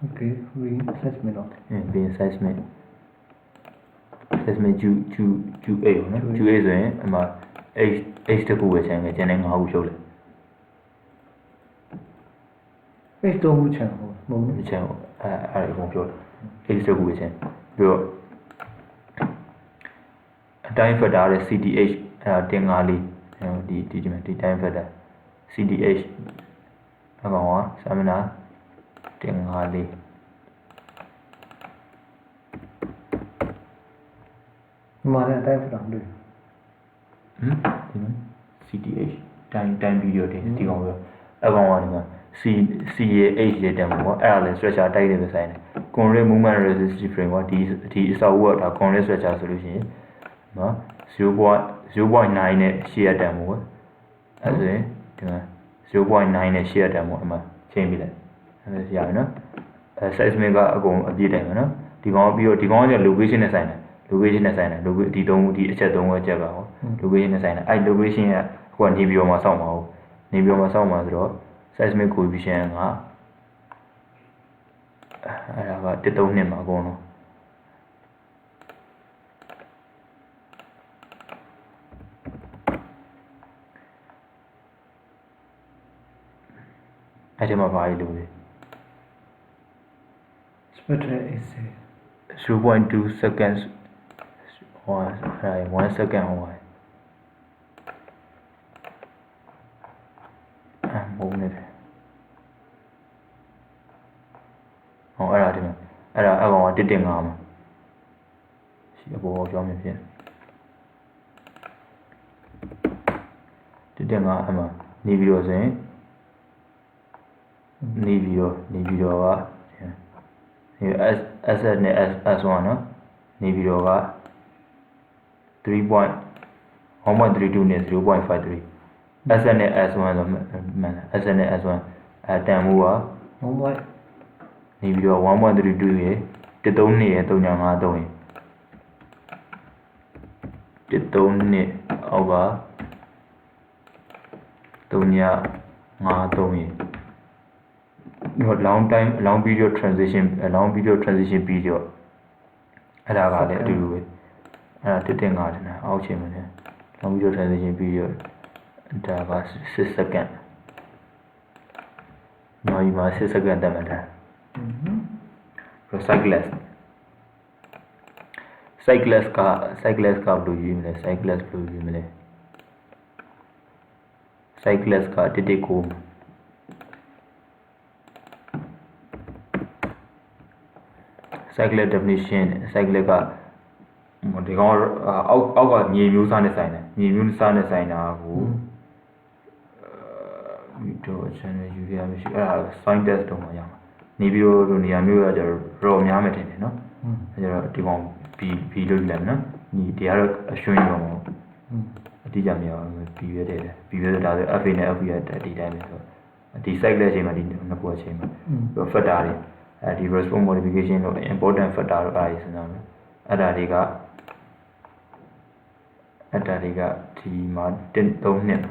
Okay, seismic. Being seismic Q8 နော် Q8 ဆိုရင်အမှ H တစ်ခုပဲချန်ခဲ့ကျန်တဲ့5ခုရှုပ်လိုက် H 3ခုချန်ဟုတ်မဟုတ် ချန်အဲ့အကုန်ပြောတယ် H တစ်ခုပဲချန်ပြီးတော့အတိုင်း factor တဲ့ CDH အဲ့ဒါတင်5လေးဒီမှာဒီတိုင်း factor CDH အကောင်ကစာမနာတင်5လေးမှာတဲ့အတိုင်းဖြစ်တော့တွေ့ CDH တိုင်းဗီဒီယိုတင်ဒီကောင်ပဲအကောင်ကဒီမှာ C ရဲ့ H ရဲ့တန်ပေါ့အဲ့ဒါလည်း structure တိုက်တယ်ပဲဆိုင်တယ် concrete movement resistive frame ကဒီအစောက်ဝတ်ဒါ concrete structure ဆိုလို့ရှိရင်နော် 0.9 နဲ့ရှေ့ရတန်ပေါ့အဲ့ဆိုရင်ဒီမှာ 0.9 နဲ့ရှေ့ရတန်ပေါ့အမှချိန်ပြီးလိုက်အဲ့ဒါရပြီနော်seismic ကအကုန်အပြည့်တိုင်မယ်နော်ဒီကောင်ပြီးတော့ဒီကောင်က location နဲ့ဆိုင်တယ် location နဲ့ဆိုင်တယ်ဒီအချက်3ခုအချက်ကဟော location နဲ့ဆိုင်တယ်အဲ့ location ကဟိုကနေပြီးတော့မှစောင့်မှာဟုတ်နေပြီးတော့မှစောင့်မှာဆိုတော့ seismic coefficient ကအဲ့ဒါက132မှာအကုန်လုံးအဲ့ဒီမှာဘာလို့လဲ spectral essay 0.2 seconds 1 second ဟောမုန်းနေတယ်ဟောအဲ့ဒါဒီမှာအဲ့ဒါအကောင်က1.5မှာရှိအပေါ်ကြောင်းမြင်ဖြစ်1.5အမှနေပြီးတော့ဆိုရင်နေပြီးတော့ကဒီ S နဲ့ S1 နော်နေပြီးတော့က 3.1.32 နဲ့ 0.53 S နဲ့ S1 ဆိုမှန်တယ် S နဲ့ S1 တန်မှုက နေပြီးတော့ 1.32 ရယ်132ရယ်3.53ရယ်132အောက်က3.53ရယ်long period transition period အဲ့ဒါကလည်းအတူတူပဲအဲ့ဒါ1.5တင်တာအောက်ချိန်မှာ long period transition period ဒါက6 second နော်ဒီမှာ6 second တက်မှာဒါcyclist ကဘယ်လိုရေးမလဲ cyclist က1.9 cyclic definition cyclic ကဒီကောင်အောက်ကမြေမျိုးစားနဲ့ဆိုင်တယ်မြေမျိုးစားနဲ့ဆိုင်တာကိုတော့ channel ယူရမရှိအဲ့ဒါ sign test တော့မှရမှာနေပြီးတော့နေရာမျိုးကကျတော့ raw များမယ်ထင်တယ်နော်အဲ့ကျတော့ဒီကောင် B လို့ယူလိုက်မယ်နော်ဒီကတော့အရွှင်းရောအတိအကျမရဘူး B ပဲတဲ့ B ပဲဆိုဒါဆို FA နဲ့ FB ကဒီတိုင်းပဲဆိုဒီ cycle အချိန်မှာဒီနှစ်ခုအချိန်မှာပြီးတော့ factor တွေဒီ response modification တို့ important factor တို့အားရစဉ်းစားမယ်အဲ့ဒါတွေကဒီမှာ1.3နှစ်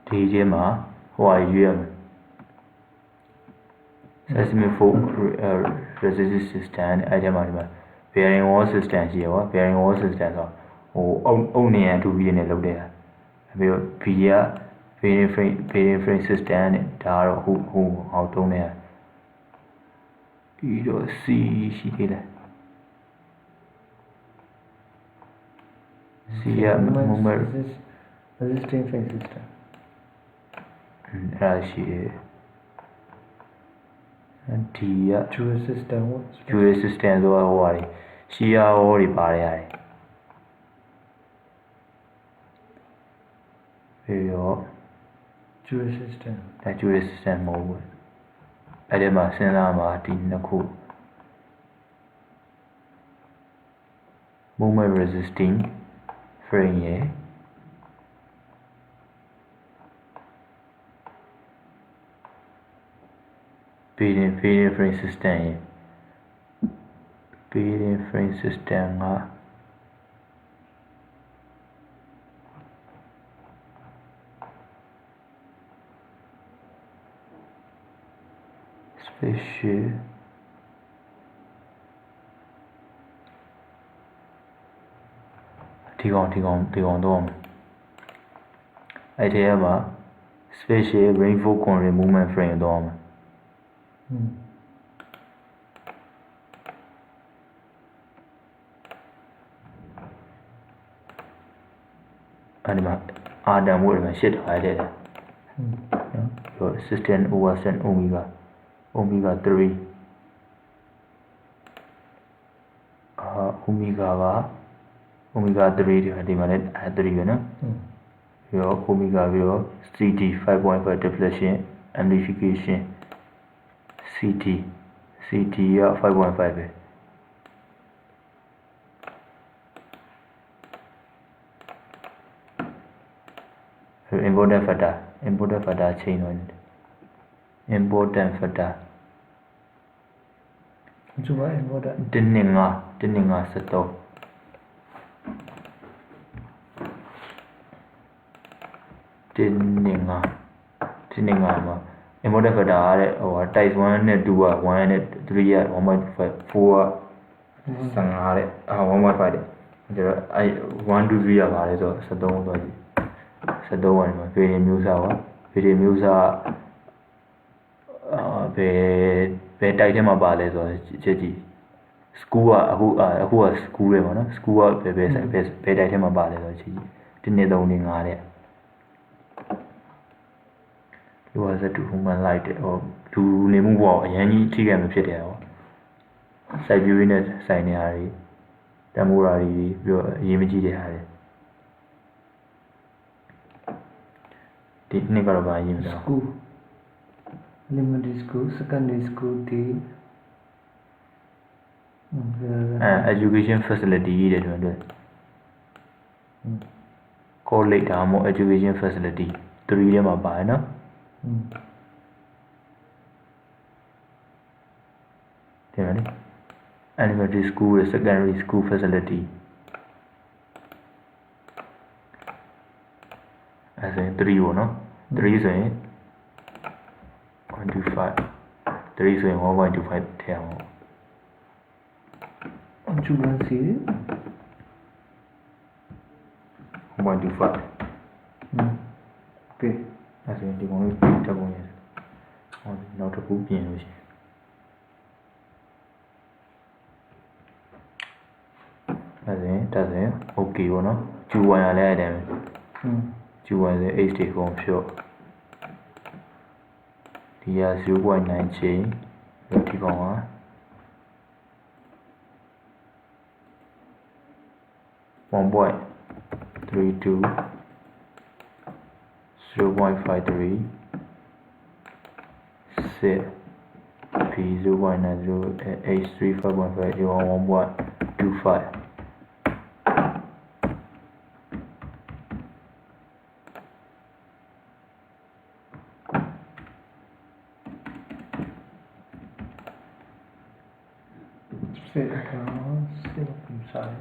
ဒီကျင်းမှာဟိုရွေးရမယ် seismic fault resistive system အဲ့ဒီမှာဒီမှာ bearing wall system ရှိရပါ bearing wall system ဆိုဟိုအုတ်နေရတူပြီးနေလောက်တယ်ပြီးတော့ B က bearing frame system နဲ့ဒါကတော့ဟိုအောက်တုံးနေပြီးတော့ C ရှိသေးတယ် C က moment resisting frame system အဲ့ရှိတယ်ဒီက dual system ဆိုတော့ဟိုဟာတွေရှီယာဟောတွေပါတယ်ပြီးတော့ dual system ဒါ dual system မဟုတ်ဘူးအဲ့ဒီမှာစဉ်းစားမှာဒီနှစ်ခု moment resisting frame ရယ်feeding frame system ရယ် built-in frame system က special ဒီကောင်တော့အဲ့ထဲမှာ special rainfall corner movement frame တော့မှာ အဲ့ဒီမှာအာတန်မို့ဒီမှာရှစ်ထားရတယ်နော် system over set omega 3 omega က omega 3ဒီမှာလည်း3ပဲနော်ပြီးတော့ omega ပြီးတော့ CT 5.5 deflection amplification CT က 5.5 ပဲimportant factor ချိန်တော့ important factor ကျူပါ important 1.5 13မှာ important factor ကတဲ့ဟို type 1နဲ့2က1နဲ့3က 1.5 4က15တဲ့1.5တဲ့ဒါတော့အဲ့1 2 3ကပါတယ်ဆိုတော့73ဆို73ဝင်မှာဗီဒီမျိုးစားပါဗီဒီမျိုးစားဘယ်တိုက်ထဲမှာပါလဲဆိုတော့ချက်ကြည့် school ကအခုက school ပဲပေါ့နော် school ကဘယ်တိုက်ထဲမှာပါလဲဆိုတော့ချက်ကြည့်ဒီနေ့3နေ့5တဲ့လူကစတူဟိုမှလိုက်တယ်ဟိုလူနေမှုပေါ့အရင်ကြီးထိခိုက်မှဖြစ်တယ်ဟောစိုက်ပျိုးရေးနဲ့ဆိုင်နေရာတွေတမိုးရာတွေပြီးတော့အရေးမကြီးတဲ့ဟာတွေဒီနေ့ကတော့ဗာရေးမလို့ school elementary school secondary school ဒီ education facility တဲ့တို့အတွက် college ဒါမှမဟုတ် education facility 3ထဲမှာပါတယ်နော်ဒီမှာလေ elementary school နဲ့ secondary school facility အဲ့ဒါ3ပေါ့နော်3ဆိုရင်125 3ဆိုရင်1.25ထည့်အောင်ကျူပါစီ1.25ကဲအဲ့ဆိုရင်ဒီကောင်လေးတက်ပုံရတယ်ဟောနောက်တစ်ခုပြင်လို့ရှိရင်ဒါဆိုရင် okay ပေါ့နော်ကျူဝိုင်ရလဲအဲ့ဒါပဲကျူဝိုင်ဆို h တွေကုန်ဖြော့ဒီက 0.9 ချိန်ဒီကောင်က 1.32 0.53 6 P 0.90 H3 5.5 1.25 Sit across, sit up inside.